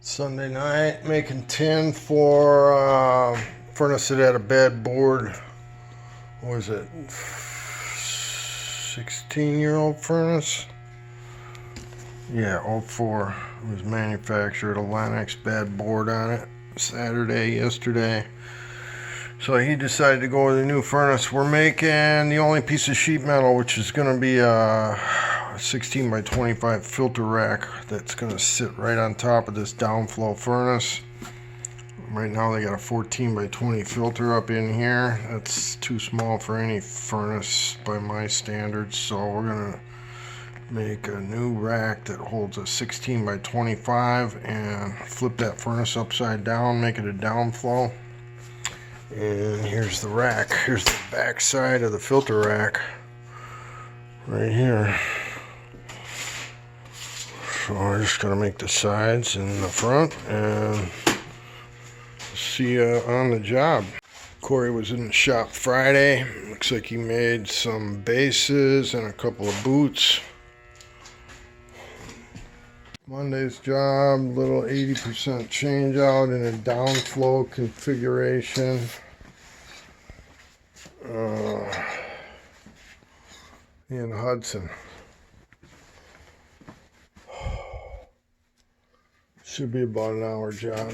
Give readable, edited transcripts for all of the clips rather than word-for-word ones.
Sunday night, making tin for furnace that had a bad board. What was it? 16-year-old furnace? Yeah, '04. It was manufactured, a Lennox, bad board on it. Yesterday. So he decided to go with a new furnace. We're making the only piece of sheet metal, which is going to be a 16 by 25 filter rack that's going to sit right on top of this downflow furnace. Right now they got a 14 by 20 filter up in here. That's too small for any furnace by my standards, so we're going to make a new rack that holds a 16 by 25 and flip that furnace upside down, make it a downflow. And here's the rack. Here's the back side of the filter rack right here. So we're just gonna make the sides and the front and see you on the job. Corey was in the shop Friday. Looks like he made some bases and a couple of boots. Monday's job, little 80% change out in a downflow configuration. In Hudson. Should be about an hour job.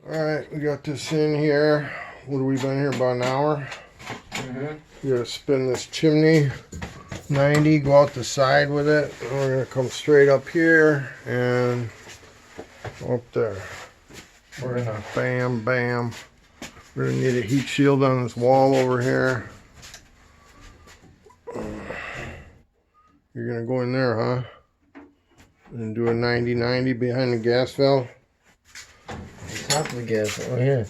Alright, we got this in here. What have we been here, about an hour? You gotta spin this chimney 90, go out the side with it. And we're gonna come straight up here and go up there. We're gonna bam, bam. We're gonna need a heat shield on this wall over here. You're gonna go in there, huh? And do a 90-90 behind the gas valve. Top of the gas. Oh, here.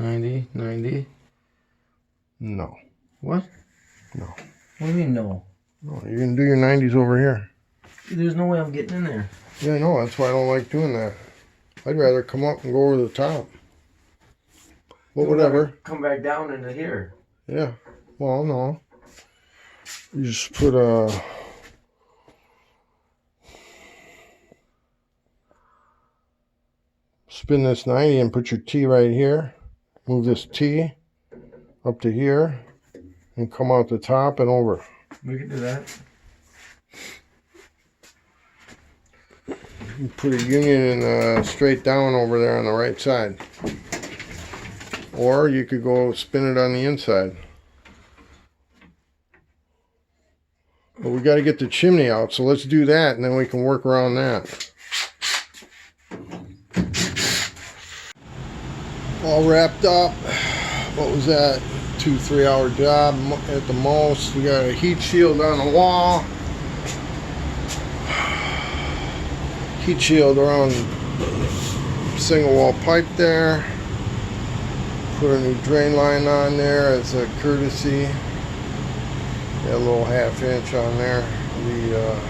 90, 90. No. What? No. What do you mean, no? No, you're gonna do your 90s over here. There's no way I'm getting in there. Yeah, I know. That's why I don't like doing that. I'd rather come up and go over the top. But whatever. Come back down into here. Yeah. Well, no. You just put a... Spin this 90 and put your T right here. Move this T up to here and come out the top and over. We can do that. You put a union and straight down over there on the right side. Or you could go spin it on the inside. But we got to get the chimney out, so let's do that and then we can work around that. All wrapped up. What was that? 2-3 hour job at the most. We got a heat shield on the wall. Heat shield around single wall pipe there. Put a new drain line on there as a courtesy. Got a little 1/2 inch on there. The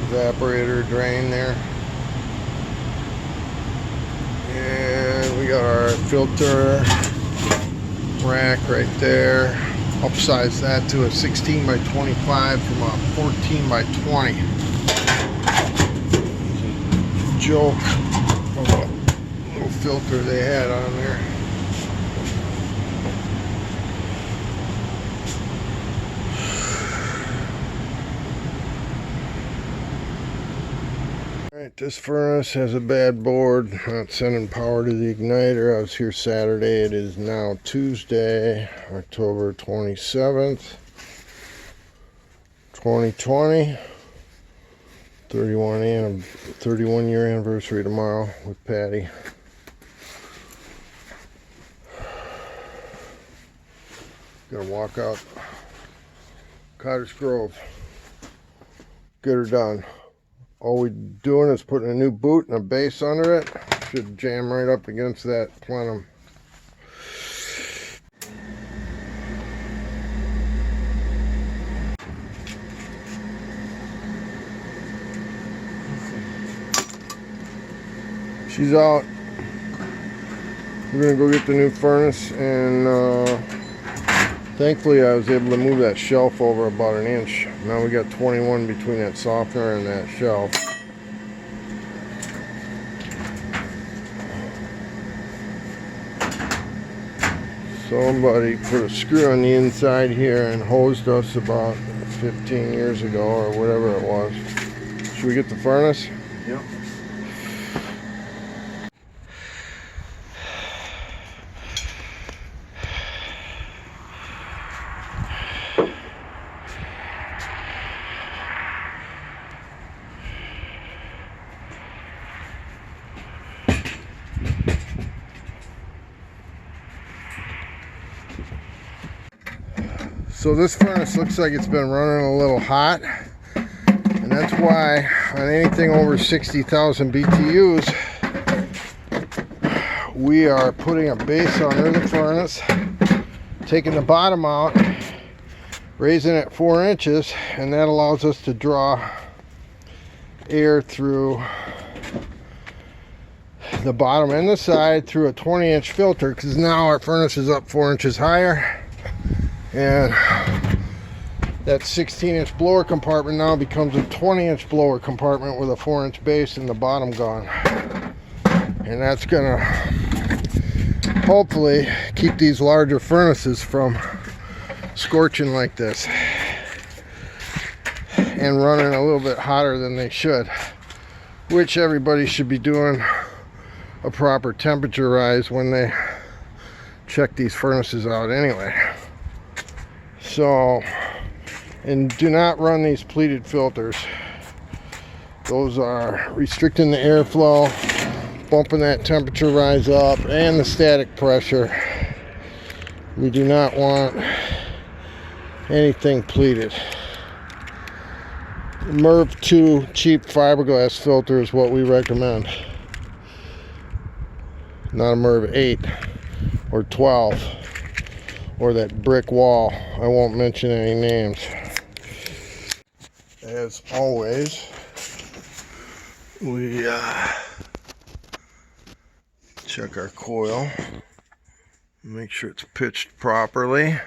evaporator drain there. And we got our filter rack right there. Upsize that to a 16 by 25 from a 14 by 20. Joke of a little filter they had on there. Alright, this furnace has a bad board, not sending power to the igniter. I was here Saturday. It is now Tuesday, October 27th, 2020. 31 year anniversary tomorrow with Patty. Gonna walk out Cottage Grove. Get her done. All we're doing is putting a new boot and a base under it. Should jam right up against that plenum. She's out. We're gonna go get the new furnace and Thankfully, I was able to move that shelf over about an inch. Now we got 21 between that softener and that shelf. Somebody put a screw on the inside here and hosed us about 15 years ago or whatever it was. Should we get the furnace? Yep. So this furnace looks like it's been running a little hot, and that's why on anything over 60,000 BTUs we are putting a base under the furnace, taking the bottom out, raising it 4 inches, and that allows us to draw air through the bottom and the side through a 20-inch filter, because now our furnace is up 4 inches higher. And that 16-inch blower compartment now becomes a 20-inch blower compartment with a 4-inch base and the bottom gone. And that's gonna hopefully keep these larger furnaces from scorching like this and running a little bit hotter than they should, which everybody should be doing a proper temperature rise when they check these furnaces out anyway. So, and do not run these pleated filters. Those are restricting the airflow, bumping that temperature rise up and the static pressure. We do not want anything pleated. MERV 2 cheap fiberglass filter is what we recommend. Not a MERV 8 or 12. Or that brick wall. I won't mention any names. As always, we check our coil, make sure it's pitched properly.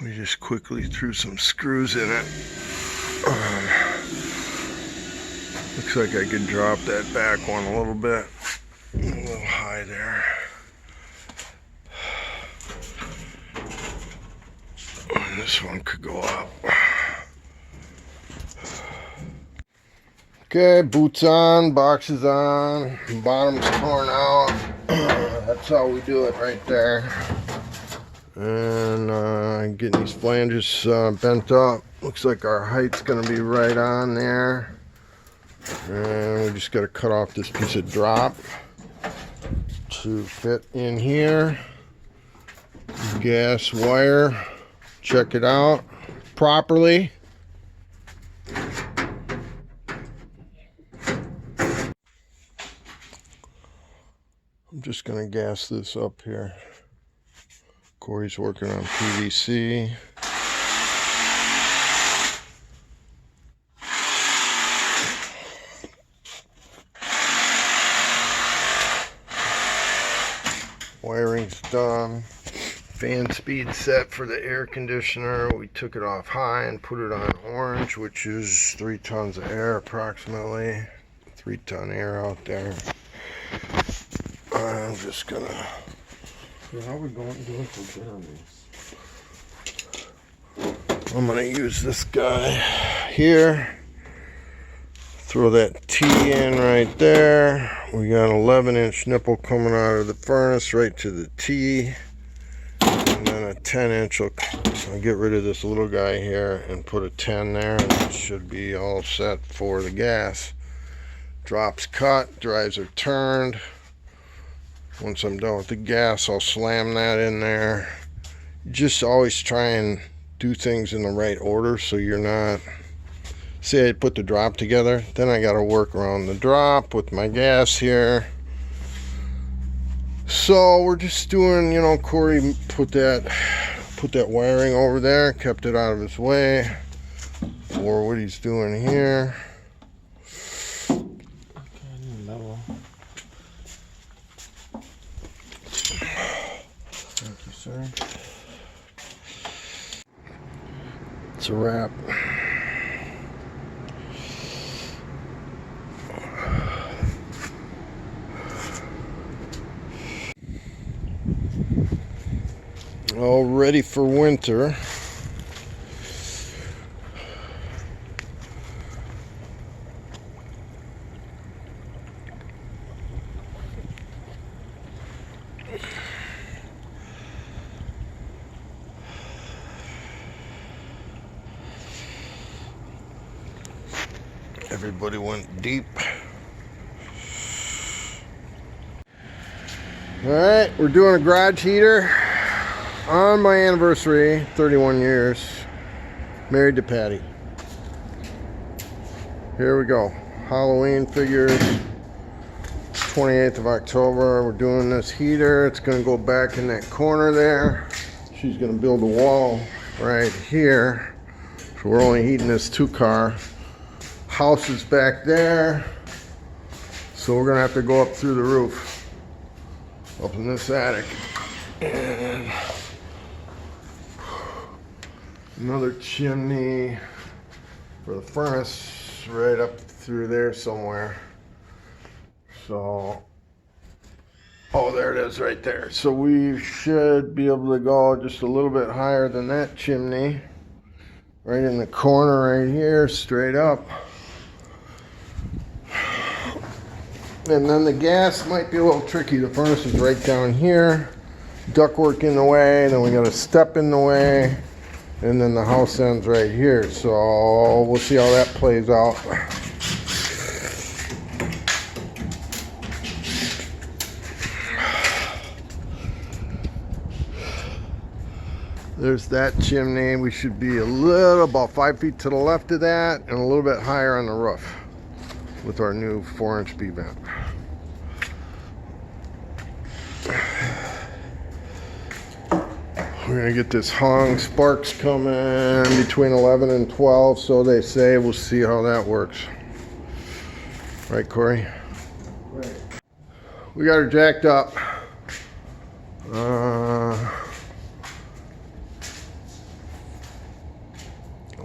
We just quickly threw some screws in it. Looks like I could drop that back one a little bit. A little high there. This one could go up. Okay, boots on, boxes on, bottom's torn out. That's how we do it right there. And getting these flanges bent up. Looks like our height's gonna be right on there. And we just gotta cut off this piece of drop to fit in here. Gas wire. Check it out properly. I'm just gonna gas this up here. Corey's working on PVC. Wiring's done. Fan speed set for the air conditioner. We took it off high and put it on orange, which is 3 tons of air approximately. 3-ton air out there. I'm just gonna... So how are we going to do it for Jeremy's? I'm gonna use this guy here. Throw that T in right there. We got an 11-inch nipple coming out of the furnace right to the T. And then a 10-inch. I'll get rid of this little guy here and put a 10 there, and it should be all set for the gas. Drops cut, drives are turned. Once I'm done with the gas, I'll slam that in there. Just always try and do things in the right order so you're not... Say I put the drop together, then I got to work around the drop with my gas here. So we're just doing, you know, Corey put that wiring over there, kept it out of his way for what he's doing here. Thank you, sir. It's a wrap. All ready for winter. Everybody went deep. All right, we're doing a garage heater on my anniversary, 31 years. Married to Patty. Here we go. Halloween figures. 28th of October. We're doing this heater. It's going to go back in that corner there. She's going to build a wall right here. So we're only heating this 2-car. House is back there. So we're going to have to go up through the roof. Up in this attic. And another chimney for the furnace right up through there somewhere. So, oh, there it is right there. So we should be able to go just a little bit higher than that chimney. Right in the corner right here, straight up. And then the gas might be a little tricky. The furnace is right down here. Ductwork in the way, then we got a step in the way. And then the house ends right here. So we'll see how that plays out. There's that chimney. We should be about 5 feet to the left of that and a little bit higher on the roof with our new 4-inch B vent. We're gonna get this hung. Sparks coming between 11 and 12, so they say. We'll see how that works. Right, Corey? Right. We got her jacked up.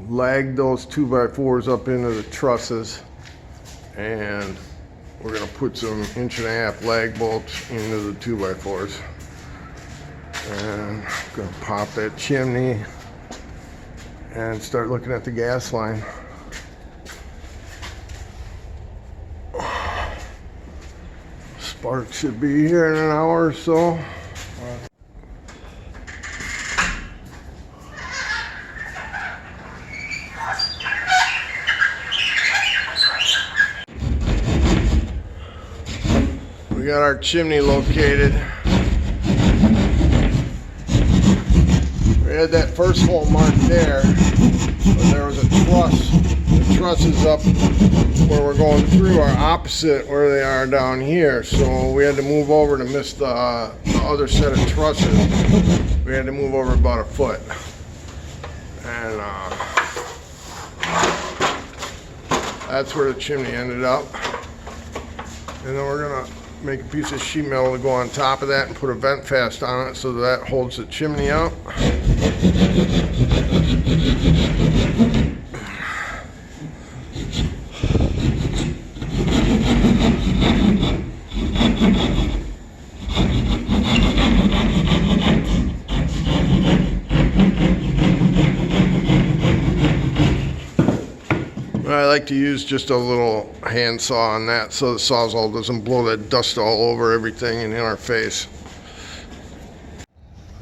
Lagged those 2x4s up into the trusses, and we're gonna put some 1.5-inch lag bolts into the 2x4s. And I'm gonna pop that chimney and start looking at the gas line. Spark should be here in an hour or so. We got our chimney located. We had that first hole marked there, but there was a truss. The truss is up where we're going through are opposite where they are down here. So we had to move over to miss the other set of trusses. We had to move over about a foot. And that's where the chimney ended up. And then we're gonna make a piece of sheet metal to go on top of that and put a vent fast on it so that holds the chimney up. I like to use just a little hand saw on that so the sawzall doesn't blow that dust all over everything and in our face.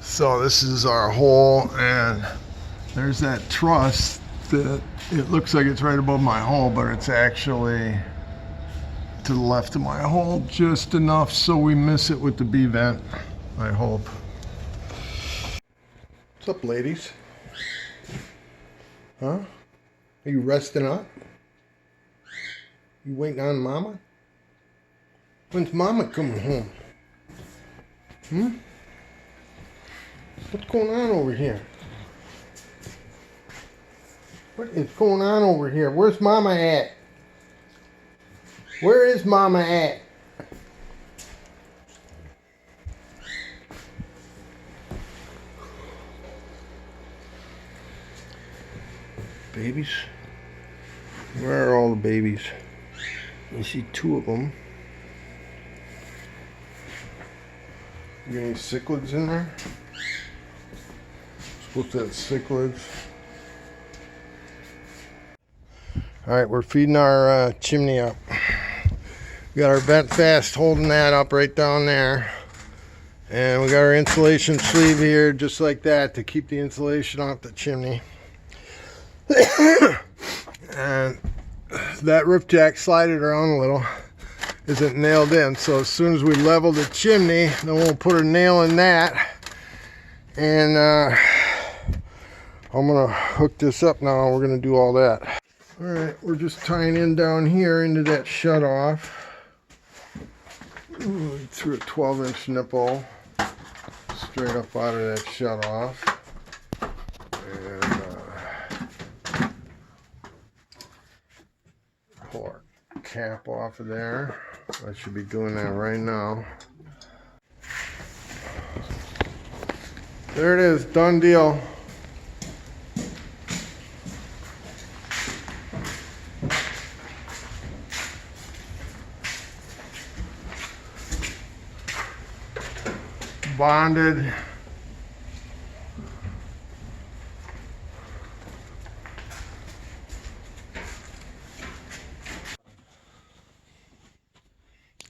So this is our hole, and there's that truss that it looks like it's right above my hole, but it's actually to the left of my hole just enough so we miss it with the B vent, I hope. What's up, ladies? Huh? Are you resting up? You waiting on Mama? When's Mama coming home? What's going on over here? What is going on over here? Where's Mama at? Where is Mama at? Babies? Where are all the babies? I see 2 of them. You got any cichlids in there? Supposed to have cichlids. Alright, we're feeding our chimney up. We got our vent fast holding that up right down there. And we got our insulation sleeve here just like that to keep the insulation off the chimney. And that roof jack slided around a little. Isn't nailed in, so as soon as we level the chimney, then we'll put a nail in that. And I'm gonna hook this up now. We're gonna do all that. All right, we're just tying in down here into that shut off. Ooh, threw a 12-inch nipple straight up out of that shut off. And pull our cap off of there. I should be doing that right now. There it is, done deal. Bonded.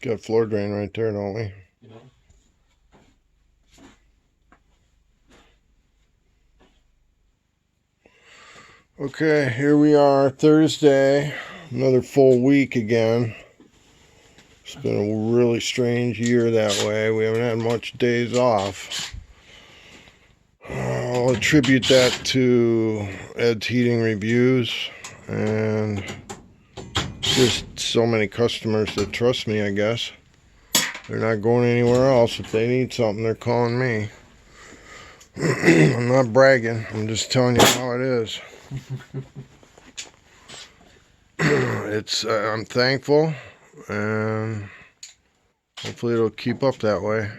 Got floor drain right there, don't we? Yeah. Okay, here we are, Thursday. Another full week again. It's been a really strange year that way. We haven't had much days off. I'll attribute that to Ed's Heating Reviews and just so many customers that trust me, I guess. They're not going anywhere else. If they need something, they're calling me. I'm not bragging. I'm just telling you how it is. I'm thankful, and hopefully it'll keep up that way.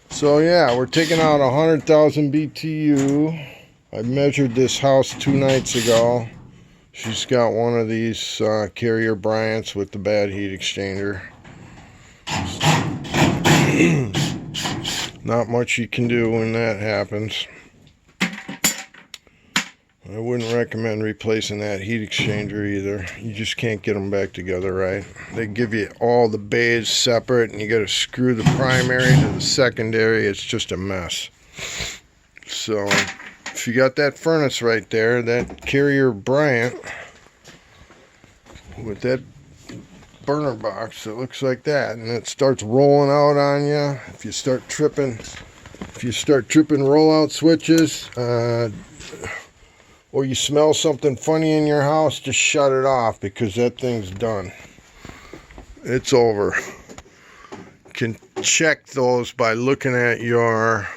So yeah, we're taking out 100,000 BTU. I measured this house 2 nights ago. She's got one of these Carrier Bryants with the bad heat exchanger. Not much you can do when that happens. I wouldn't recommend replacing that heat exchanger either. You just can't get them back together right. They give you all the bays separate, and you got to screw the primary to the secondary. It's just a mess. So if you got that furnace right there, that Carrier Bryant with that burner box that looks like that, and it starts rolling out on you, if you start tripping rollout switches, or you smell something funny in your house, just shut it off, because that thing's done. It's over. You can check those by looking at your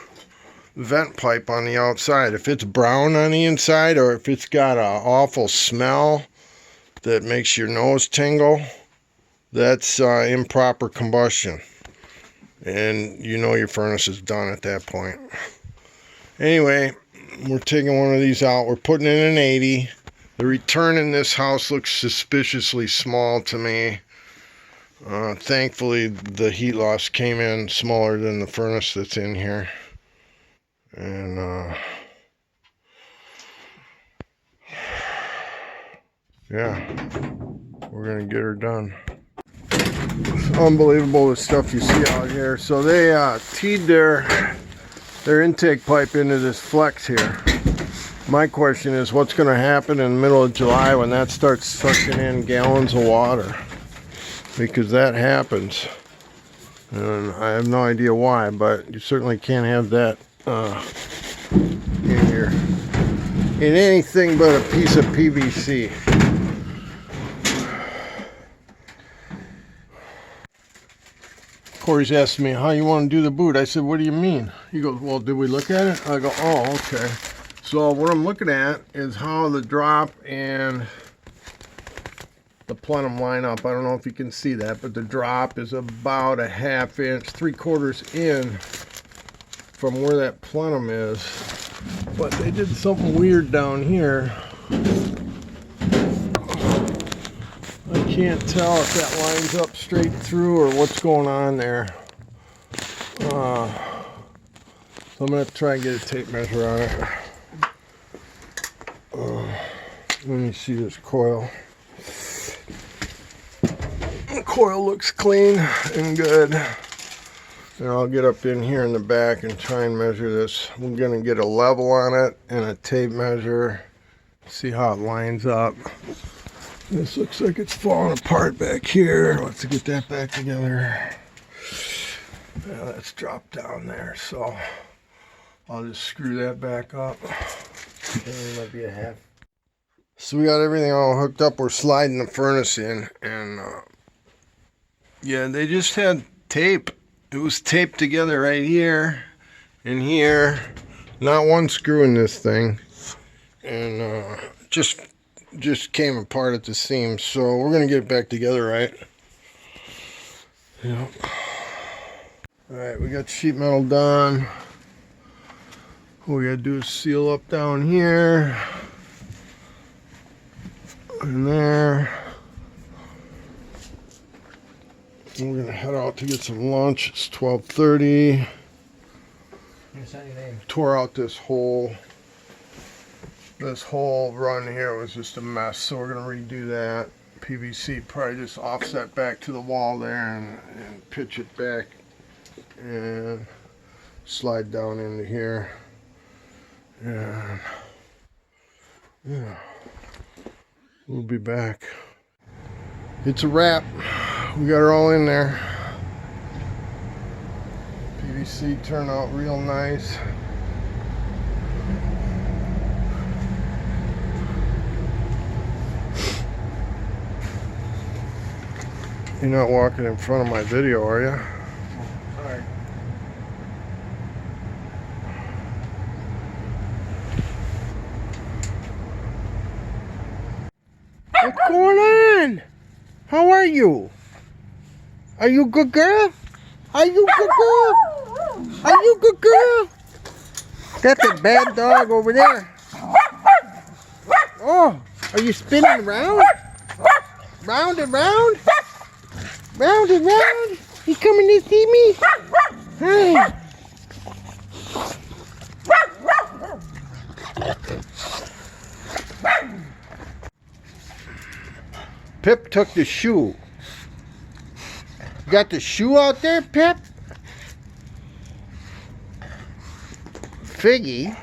vent pipe on the outside. If it's brown on the inside, or if it's got an awful smell that makes your nose tingle, that's improper combustion. And you know your furnace is done at that point. Anyway, we're taking one of these out. We're putting in an 80. The return in this house looks suspiciously small to me. Thankfully, the heat loss came in smaller than the furnace that's in here. And yeah, we're gonna get her done. It's unbelievable the stuff you see out here. So they teed their intake pipe into this flex here. My question is, what's going to happen in the middle of July when that starts sucking in gallons of water? Because that happens, and I have no idea why, but you certainly can't have that in here in anything but a piece of PVC. Corey's asking me how you want to do the boot. I said, what do you mean? He goes, well, did we look at it? I go, oh, okay. So what I'm looking at is how the drop and the plenum line up. I don't know if you can see that, but the drop is about a 1/2 inch, 3/4 in from where that plenum is. But they did something weird down here. I can't tell if that lines up straight through or what's going on there. So I'm going to try and get a tape measure on it. Let me see this coil. The coil looks clean and good. And I'll get up in here in the back and try and measure this. We're going to get a level on it and a tape measure. See how it lines up. This looks like it's falling apart back here. Let's get that back together. Yeah, that's dropped down there. So I'll just screw that back up. It might be a 1/2. So we got everything all hooked up. We're sliding the furnace in, and yeah, they just had tape. It was taped together right here and here. Not one screw in this thing, and just came apart at the seams. So we're gonna get it back together, right? Yep. All right, we got sheet metal done. What we gotta do is seal up down here. In there. And we're gonna head out to get some lunch. It's 12:30. Tore out this whole run here was just a mess, so we're gonna redo that. PVC probably just offset back to the wall there and pitch it back and slide down into here. And yeah. We'll be back. It's a wrap. We got her all in there. PVC turned out real nice. You're not walking in front of my video, are you? Sorry. What's going on? How are you? Are you a good girl? Are you a good girl? Are you a good girl? That's a bad dog over there. Oh, are you spinning around? Round and round? Round and round? You coming to see me? Hi. Pip took the shoe. You got the shoe out there, Pip? Figgy.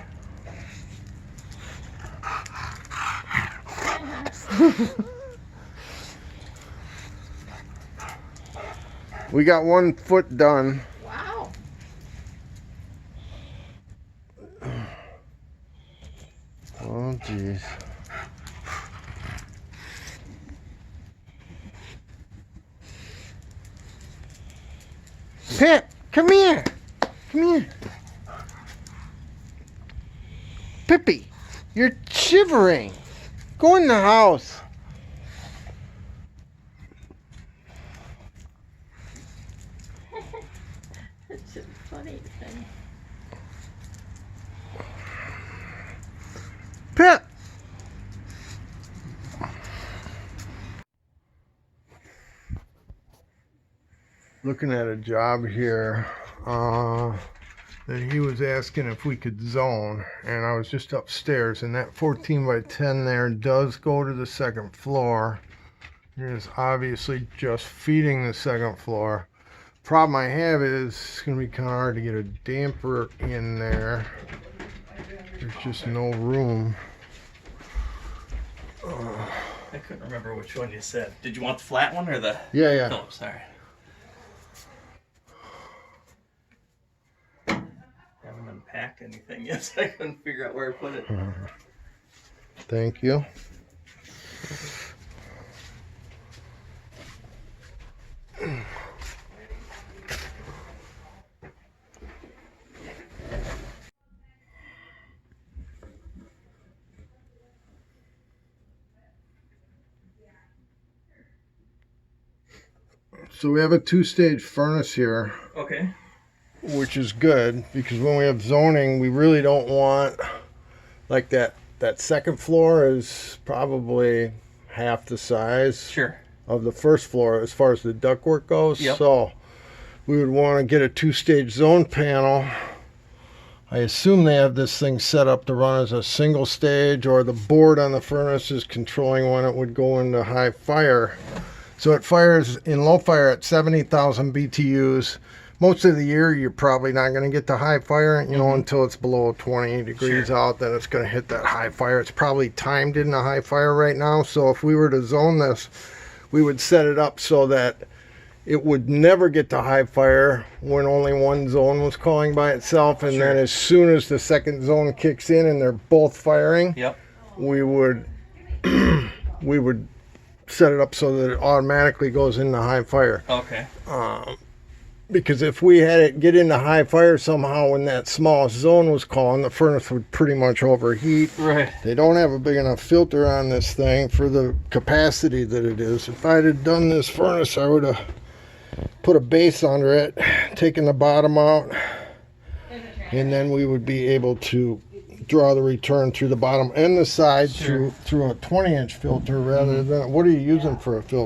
We got 1 foot done. Wow. Oh, jeez. Pip, come here. Come here. Pippy, you're shivering. Go in the house. It's a funny thing. Pip. Looking at a job here that he was asking if we could zone, and I was just upstairs, and that 14 by 10 there does go to the 2nd floor. It is obviously just feeding the 2nd floor. Problem I have is it's going to be kind of hard to get a damper in there. There's just no room. I couldn't remember which one you said. Did you want the flat one or the Yeah. Phillips? Sorry. Haven't unpacked anything yet, so I couldn't figure out where I put it. Thank you. So we have a two-stage furnace here, Okay. which is good because when we have zoning, we really don't want like that second floor is probably half the size Sure. of the first floor as far as the ductwork goes. Yep. So we would want to get a two-stage zone panel. I assume they have this thing set up to run as a single stage, or the board on the furnace is controlling when it would go into high fire. So it fires in low fire at 70,000 BTUs. Most of the year, you're probably not going to get to high fire, until it's below 20 degrees out. Then it's going to hit that high fire. It's probably timed in the high fire right now. So if we were to zone this, we would set it up so that it would never get to high fire when only one zone was calling by itself. And then as soon as the second zone kicks in and they're both firing, Yep. we would set it up so that it automatically goes into high fire. Okay. Because if we had it get into high fire somehow when that smallest zone was calling, the furnace would pretty much overheat. Right. They don't have a big enough filter on this thing for the capacity that it is. If I'd have done this furnace, I would have put a base under it, taken the bottom out, and then we would be able to draw the return through the bottom and the side through a 20-inch filter rather than, what are you using for a filter?